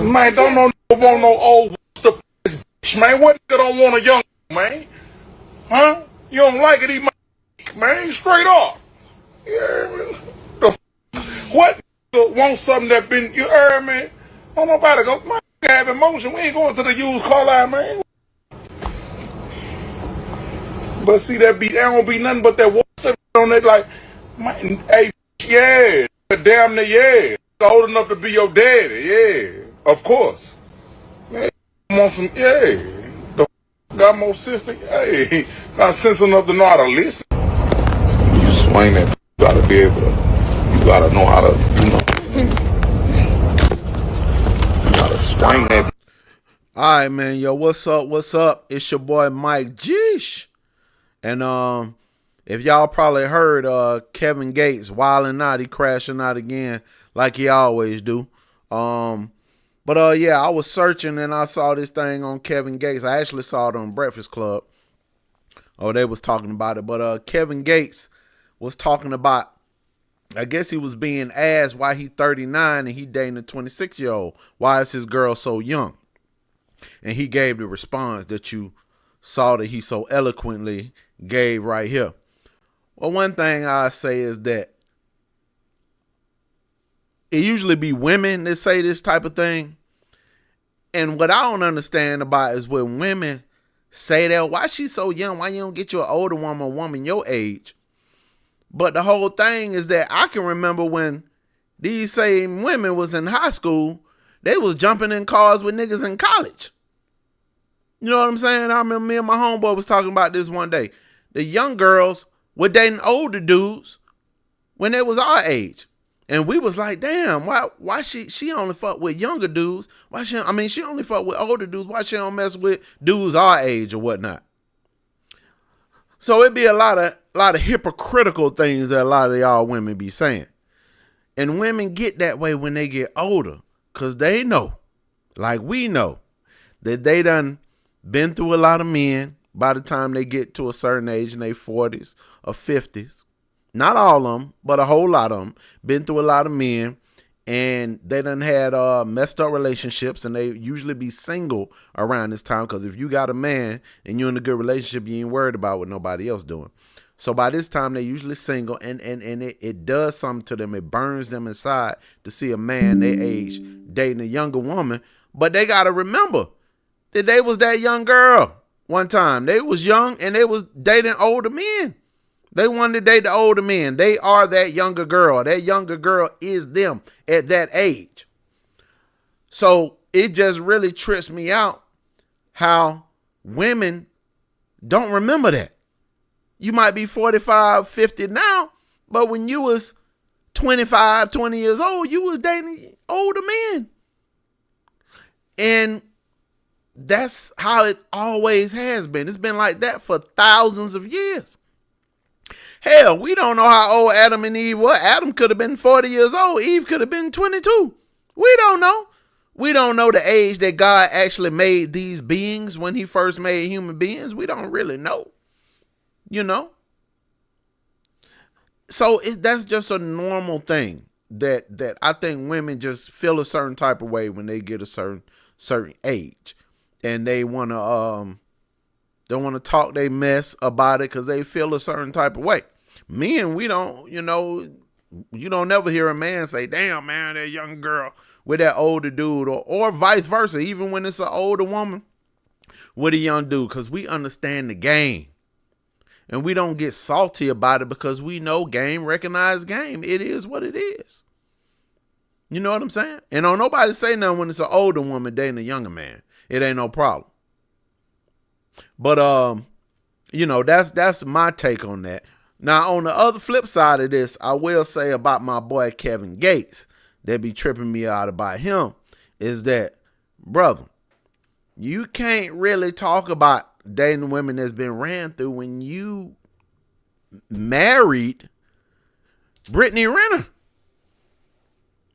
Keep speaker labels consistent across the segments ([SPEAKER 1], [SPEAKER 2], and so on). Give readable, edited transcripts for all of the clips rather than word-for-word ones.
[SPEAKER 1] Man, don't want no old bitch, man. What nigga don't want a young man? Huh? You don't like it, he man, straight up. Yeah, man. What nigga want something that been, you heard me? Don't nobody go, man, have emotion. We ain't going to the used car line, man. But see, that don't be nothing but that water on it, like, man, hey, yeah, damn near, yeah. Old enough to be your daddy, yeah, of course. Man, want some, yeah. The got more sense than, hey, got sense enough to know how to listen. So you swing that, you gotta be able to, you gotta know how to, you gotta swing that.
[SPEAKER 2] All right, man, yo, what's up? What's up? It's your boy Mike Geesh. And if y'all probably heard Kevin Gates wilding out, he crashing out again like he always do. But yeah, I was searching and I saw this thing on Kevin Gates. I actually saw it on Breakfast Club. Oh, they was talking about it. But Kevin Gates was talking about, I guess he was being asked why he 39 and he dating a 26-year-old. Why is his girl so young? And he gave the response that you saw that he so eloquently gave right here. Well, one thing I say is that it usually be women that say this type of thing. And what I don't understand about is when women say that, why she so young? Why you don't get you an older woman, a woman your age? But the whole thing is that I can remember when these same women was in high school, they was jumping in cars with niggas in college. You know what I'm saying? I remember me and my homeboy was talking about this one day. The young girls were dating older dudes when they was our age. And we was like, damn, why she only fuck with younger dudes? She only fuck with older dudes. Why she don't mess with dudes our age or whatnot? So it'd be a lot of hypocritical things that a lot of y'all women be saying. And women get that way when they get older, because they know, like we know, that they done been through a lot of men by the time they get to a certain age in their 40s or 50s. Not all of them, but a whole lot of them. Been through a lot of men, and they done had messed up relationships, and they usually be single around this time, because if you got a man and you're in a good relationship, you ain't worried about what nobody else doing. So by this time, they usually single, and it does something to them. It burns them inside to see a man their age dating a younger woman. But they got to remember that they was that young girl one time. They was young, and they was dating older men. They wanted to date the older men. They are that younger girl. That younger girl is them at that age. So it just really trips me out how women don't remember that. You might be 45, 50 now, but when you was 25, 20 years old, you was dating older men. And that's how it always has been. It's been like that for thousands of years. Hell, we don't know how old Adam and Eve were. Adam could have been 40 years old. Eve could have been 22. We don't know. We don't know the age that God actually made these beings when he first made human beings. We don't really know. You know? So that's just a normal thing that I think women just feel a certain type of way when they get a certain age. And they want to talk they mess about it because they feel a certain type of way. Men, we don't, you don't never hear a man say, damn, man, that young girl with that older dude, or vice versa, even when it's an older woman with a young dude, because we understand the game. And we don't get salty about it because we know game, recognize game. It is what it is. You know what I'm saying? And don't nobody say nothing when it's an older woman dating a younger man. It ain't no problem. But, that's my take on that. Now, on the other flip side of this, I will say about my boy Kevin Gates, that be tripping me out about him, is that, brother, you can't really talk about dating women that's been ran through when you married Brittany Renner.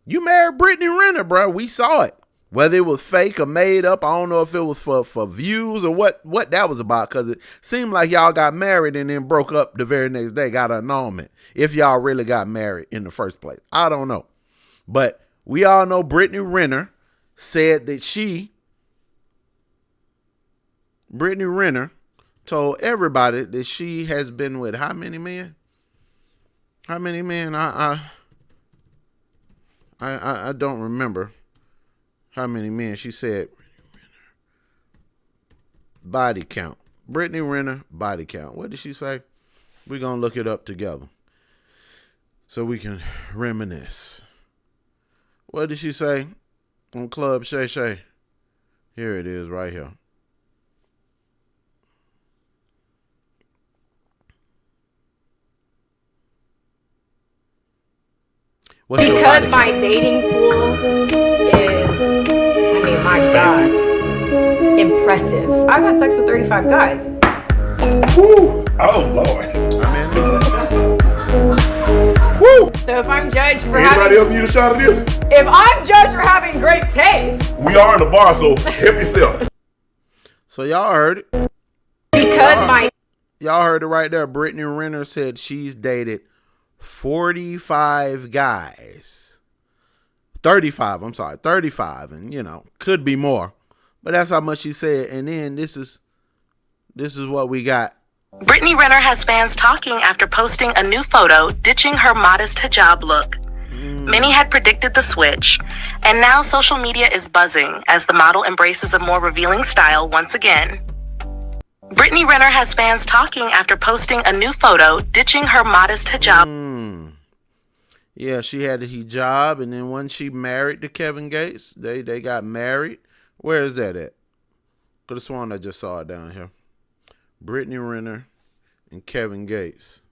[SPEAKER 2] You married Brittany Renner, bro. We saw it. Whether it was fake or made up, I don't know if it was for views or what that was about, because it seemed like y'all got married and then broke up the very next day, got an annulment, if y'all really got married in the first place. I don't know. But we all know Brittany Renner said that Brittany Renner, told everybody that she has been with how many men? How many men? I don't remember how many men. She said body count. Brittany Renner body count. What did she say? We're going to look it up together so we can reminisce. What did she say on Club Shay Shay? Here it is right here.
[SPEAKER 3] Because my dating pool is, I mean, my God, impressive. I've had sex with 35 guys.
[SPEAKER 1] Woo! Oh, Lord. Woo!
[SPEAKER 3] So if I'm judged for
[SPEAKER 1] Anybody else need a shot of this?
[SPEAKER 3] if I'm judged for having great taste.
[SPEAKER 1] We are in the bar, so help yourself.
[SPEAKER 2] So y'all heard it.
[SPEAKER 3] Because
[SPEAKER 2] Y'all heard it right there. Brittany Renner said she's dated 45 guys. 35, I'm sorry. 35, and could be more. But that's how much she said. And then this is what we got.
[SPEAKER 4] Brittany Renner has fans talking after posting a new photo ditching her modest hijab look. Many had predicted the switch, and now social media is buzzing as the model embraces a more revealing style once again. Brittany Renner has fans talking after posting a new photo ditching her modest hijab.
[SPEAKER 2] Yeah, she had a hijab, and then when she married to Kevin Gates, they got married. Where is that at? Could have sworn I just saw it down here. Brittany Renner and Kevin Gates.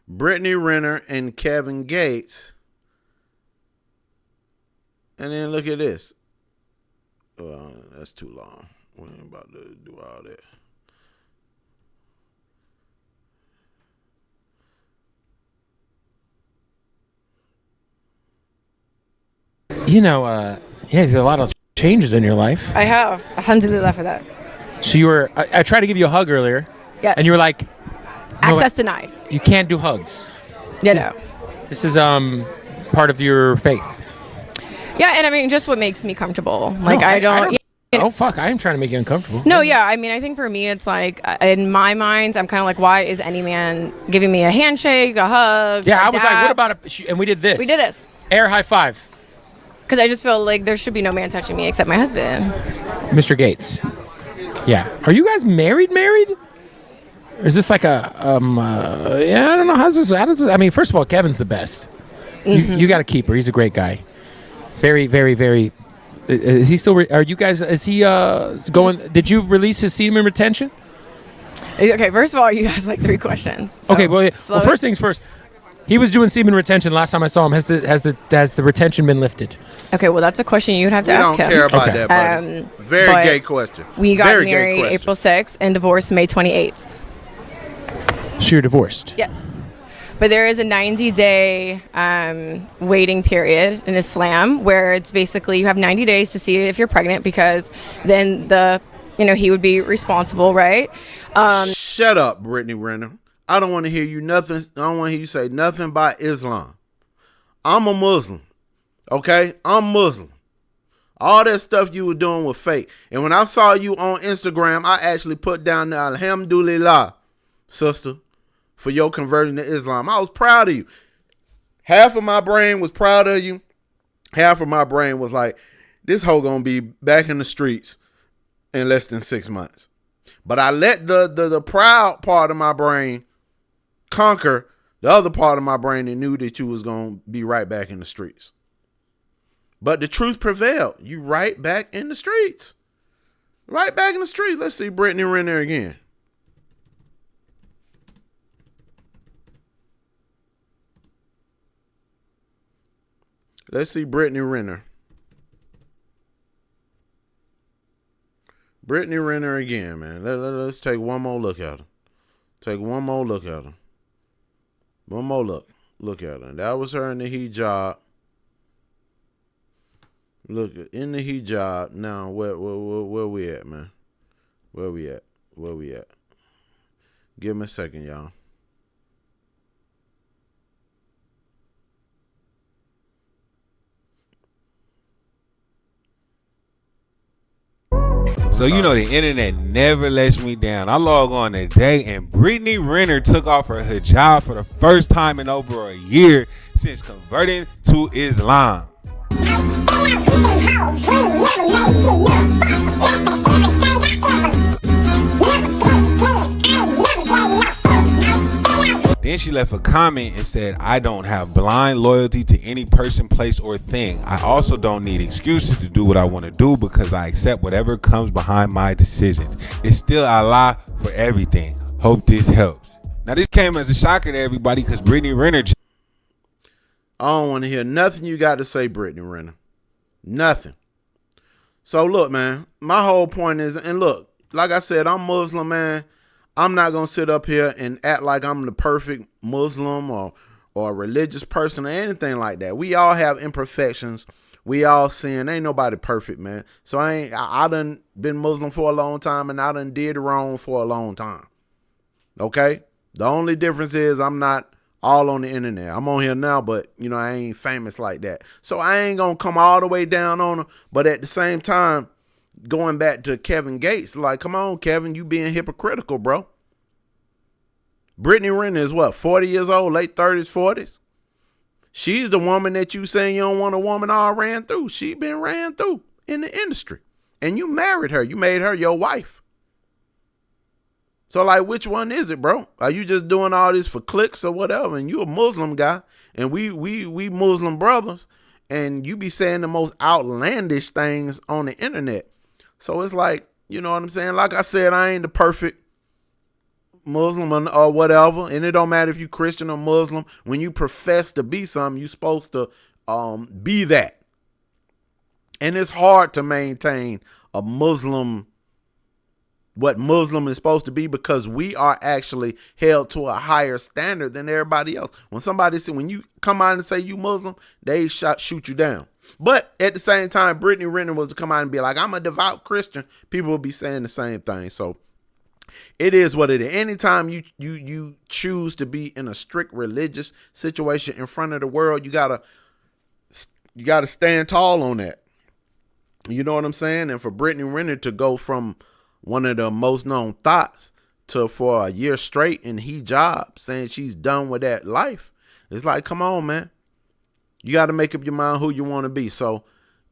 [SPEAKER 2] Brittany Renner and Kevin Gates. And then look at this. Well, that's too long. We ain't about to do all that.
[SPEAKER 5] You have a lot of changes in your life.
[SPEAKER 3] I have. Alhamdulillah for that.
[SPEAKER 5] So I tried to give you a hug earlier.
[SPEAKER 3] Yes.
[SPEAKER 5] And you were like,
[SPEAKER 3] Access denied.
[SPEAKER 5] You can't do hugs.
[SPEAKER 3] No.
[SPEAKER 5] This is part of your faith.
[SPEAKER 3] Yeah, and I mean, just what makes me comfortable. Like,
[SPEAKER 5] No,
[SPEAKER 3] I don't.
[SPEAKER 5] Oh, fuck. I am trying to make you uncomfortable.
[SPEAKER 3] No, yeah. I mean, I think for me, it's like, in my mind, I'm kind of like, why is any man giving me a handshake, a hug?
[SPEAKER 5] Yeah,
[SPEAKER 3] a
[SPEAKER 5] I was
[SPEAKER 3] dap?
[SPEAKER 5] like, what about and we did this.
[SPEAKER 3] We did this.
[SPEAKER 5] Air high five.
[SPEAKER 3] Because I just feel like there should be no man touching me except my husband.
[SPEAKER 5] Mr. Gates. Yeah. Are you guys married? Or is this like I don't know. How does this, I mean, first of all, Kevin's the best. Mm-hmm. You got to keep her. He's a great guy. Very, very, very. Is he still, are you guys, is he going, did you release his semen retention?
[SPEAKER 3] Okay, first of all, you asked like 3 questions. So
[SPEAKER 5] okay, well, first things first. He was doing semen retention last time I saw him. Has the retention been lifted?
[SPEAKER 3] Okay, well, that's a question you would have to
[SPEAKER 2] We
[SPEAKER 3] ask
[SPEAKER 2] don't
[SPEAKER 3] him.
[SPEAKER 2] care about that, buddy. Very gay question.
[SPEAKER 3] We got
[SPEAKER 2] Very
[SPEAKER 3] married April 6th and divorced May 28th.
[SPEAKER 5] So you're divorced?
[SPEAKER 3] Yes. But there is a 90-day waiting period in Islam where it's basically you have 90 days to see if you're pregnant because then he would be responsible, right?
[SPEAKER 2] Shut up, Brittany Renner. I don't want to hear you nothing. I don't want to hear you say nothing about Islam. I'm a Muslim. Okay? I'm Muslim. All that stuff you were doing was fake. And when I saw you on Instagram, I actually put down the Alhamdulillah, sister, for your conversion to Islam. I was proud of you. Half of my brain was proud of you. Half of my brain was like, this hoe gonna be back in the streets in less than 6 months. But I let the proud part of my brain conquer the other part of my brain and knew that you was gonna be right back in the streets. But the truth prevailed. You right back in the streets. Right back in the street. Let's see Brittany Renner again. Let's see Brittany Renner. Brittany Renner again, man. Let's take one more look at her. Take one more look at her. One more look. Look at her. That was her in the hijab. Look, in the hijab. Now, where we at, man? Where we at? Where we at? Give me a second, y'all.
[SPEAKER 6] So you know the internet never lets me down. I log on today and Brittany Renner took off her hijab for the first time in over a year since converting to Islam. Then she left a comment and said, I don't have blind loyalty to any person, place, or thing. I also don't need excuses to do what I want to do because I accept whatever comes behind my decision. It's still Allah for everything. Hope this helps. Now, this came as a shocker to everybody because Brittany Renner.
[SPEAKER 2] I don't want to hear nothing you got to say, Brittany Renner. Nothing. So, look, man, my whole point is, and look, like I said, I'm Muslim, man. I'm not going to sit up here and act like I'm the perfect Muslim or a religious person or anything like that. We all have imperfections. We all sin. Ain't nobody perfect, man. So I done been Muslim for a long time and I done did wrong for a long time. Okay? The only difference is I'm not all on the internet. I'm on here now, but, you know, I ain't famous like that. So I ain't going to come all the way down on her. But at the same time, going back to Kevin Gates, like, come on, Kevin, you being hypocritical, bro. Brittany Renner is what, 40 years old, late 30s, 40s? She's the woman that you saying you don't want a woman all ran through. She been ran through in the industry. And you married her. You made her your wife. So, like, which one is it, bro? Are you just doing all this for clicks or whatever? And you a Muslim guy, and we Muslim brothers, and you be saying the most outlandish things on the internet. So it's like, you know what I'm saying? Like I said, I ain't the perfect Muslim or whatever. And it don't matter if you Christian or Muslim. When you profess to be something, you supposed to be that. And it's hard to maintain a Muslim, what Muslim is supposed to be, because we are actually held to a higher standard than everybody else. When you come out and say you Muslim, they shoot you down. But at the same time, Brittany Renner was to come out and be like, I'm a devout Christian. People will be saying the same thing. So it is what it is. Anytime you choose to be in a strict religious situation in front of the world, you gotta stand tall on that. You know what I'm saying? And for Brittany Renner to go from one of the most known thoughts to for a year straight in hijab saying she's done with that life, it's like, come on, man. You got to make up your mind who you want to be. So,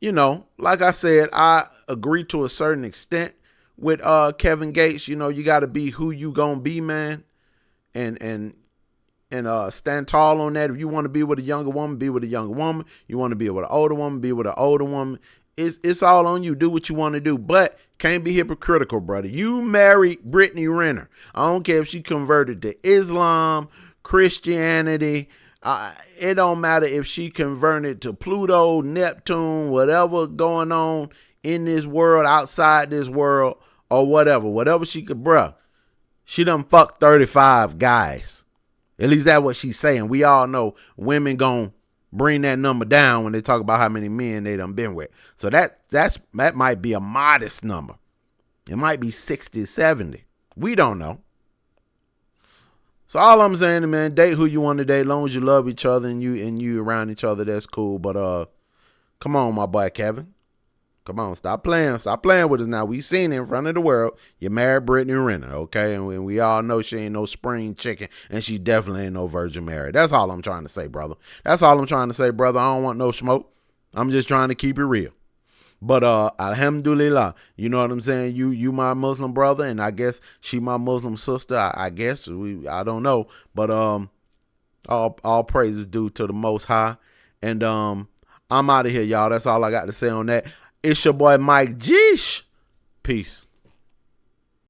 [SPEAKER 2] you know, like I said, I agree to a certain extent with Kevin Gates. You know, you got to be who you gonna be, man, and stand tall on that. If you want to be with a younger woman, be with a younger woman. You want to be with an older woman, be with an older woman. It's all on you. Do what you want to do, but can't be hypocritical, brother. You married Brittany Renner. I don't care if she converted to Islam, Christianity. It don't matter if she converted to Pluto, Neptune, whatever going on in this world, outside this world, or whatever she could, bruh. She done fucked 35 guys. At least that's what she's saying. We all know women gon' bring that number down when they talk about how many men they done been with. So that might be a modest number. It might be 60, 70. We don't know. So all I'm saying, man, date who you want to date, as long as you love each other and you around each other, that's cool. But come on, my boy Kevin. Come on, stop playing with us now. We seen it in front of the world. You married Brittany Renner, okay? And we all know she ain't no spring chicken, and she definitely ain't no Virgin Mary. That's all I'm trying to say, brother. That's all I'm trying to say, brother. I don't want no smoke. I'm just trying to keep it real. But alhamdulillah, you know what I'm saying? You my Muslim brother, and I guess she my Muslim sister. I guess I don't know, but all praises due to the Most High. And I'm out of here, y'all. That's all I got to say on that. It's your boy Mike Geesh. Peace.